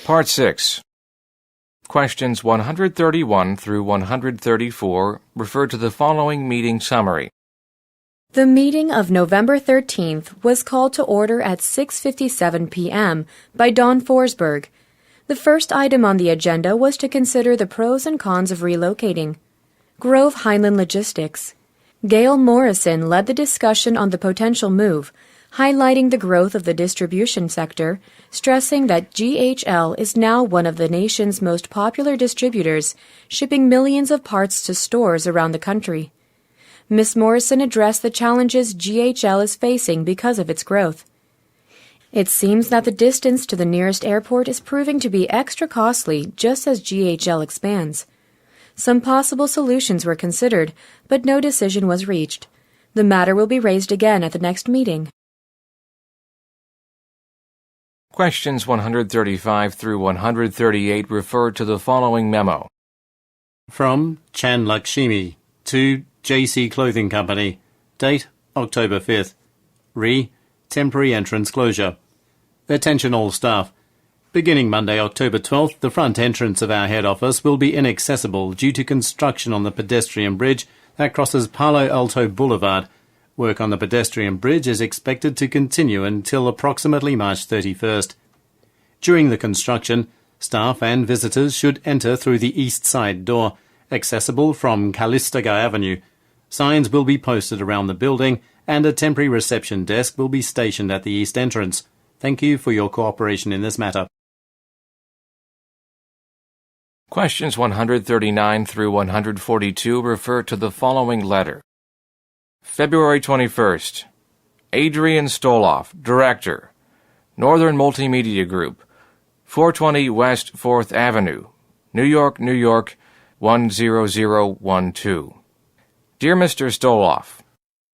Part 6. Questions 131 through 134 refer to the following meeting summary. The meeting of November 13th was called to order at 6:57 p.m. by Don Forsberg. The first item on the agenda was to consider the pros and cons of relocating. Grove Highland Logistics. Gail Morrison led the discussion on the potential move, highlighting the growth of the distribution sector, stressing that GHL is now one of the nation's most popular distributors, shipping millions of parts to stores around the country. Ms. Morrison addressed the challenges GHL is facing because of its growth. It seems that the distance to the nearest airport is proving to be extra costly just as GHL expands. Some possible solutions were considered, but no decision was reached. The matter will be raised again at the next meeting. Questions 135 through 138 refer to the following memo. From Chan Lakshmi to JC Clothing Company. Date October 5th. Temporary entrance closure. Attention all staff. Beginning Monday, October 12th, the front entrance of our head office will be inaccessible due to construction on the pedestrian bridge that crosses Palo Alto Boulevard. Work on the pedestrian bridge is expected to continue until approximately March 31st. During the construction, staff and visitors should enter through the east side door, accessible from Calistoga Avenue. Signs will be posted around the building and a temporary reception desk will be stationed at the east entrance. Thank you for your cooperation in this matter. Questions 139 through 142 refer to the following letter. February 21st. Adrian Stoloff, Director, Northern Multimedia Group, 420 West 4th Avenue, New York, New York, 10012. Dear Mr. Stoloff,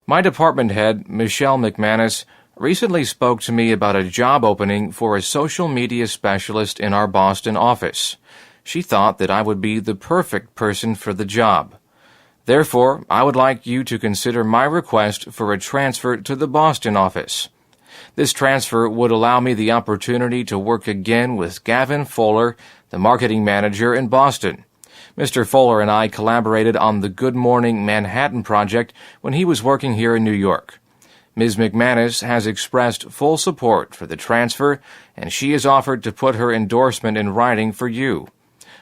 my department head, Michelle McManus, recently spoke to me about a job opening for a social media specialist in our Boston office. She thought that I would be the perfect person for the job. Therefore, I would like you to consider my request for a transfer to the Boston office. This transfer would allow me the opportunity to work again with Gavin Fuller, the marketing manager in Boston. Mr. Fuller and I collaborated on the Good Morning Manhattan project when he was working here in New York. Ms. McManus has expressed full support for the transfer, and she has offered to put her endorsement in writing for you.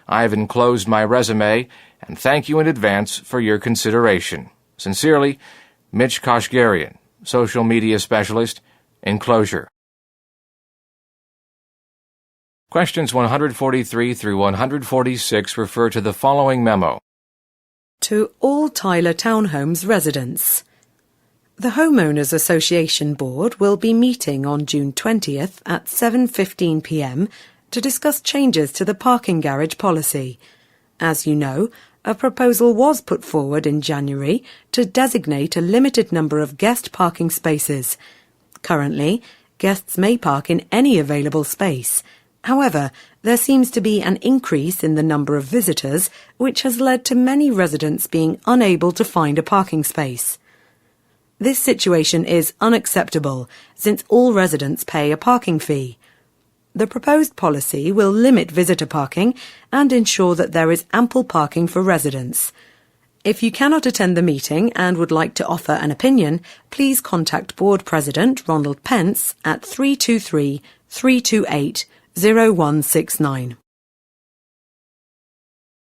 I have enclosed my resume, and thank you in advance for your consideration. Sincerely, Mitch Koshgarian, Social Media Specialist, Enclosure. Questions 143 through 146 refer to the following memo. To all Tyler Townhomes residents. The Homeowners Association Board will be meeting on June 20th at 7:15 p.m. to discuss changes to the parking garage policy. As you know, a proposal was put forward in January to designate a limited number of guest parking spaces. Currently, guests may park in any available space. However, there seems to be an increase in the number of visitors, which has led to many residents being unable to find a parking space. This situation is unacceptable, since all residents pay a parking fee. The proposed policy will limit visitor parking and ensure that there is ample parking for residents. If you cannot attend the meeting and would like to offer an opinion, please contact Board President Ronald Pence at 323-328-0169.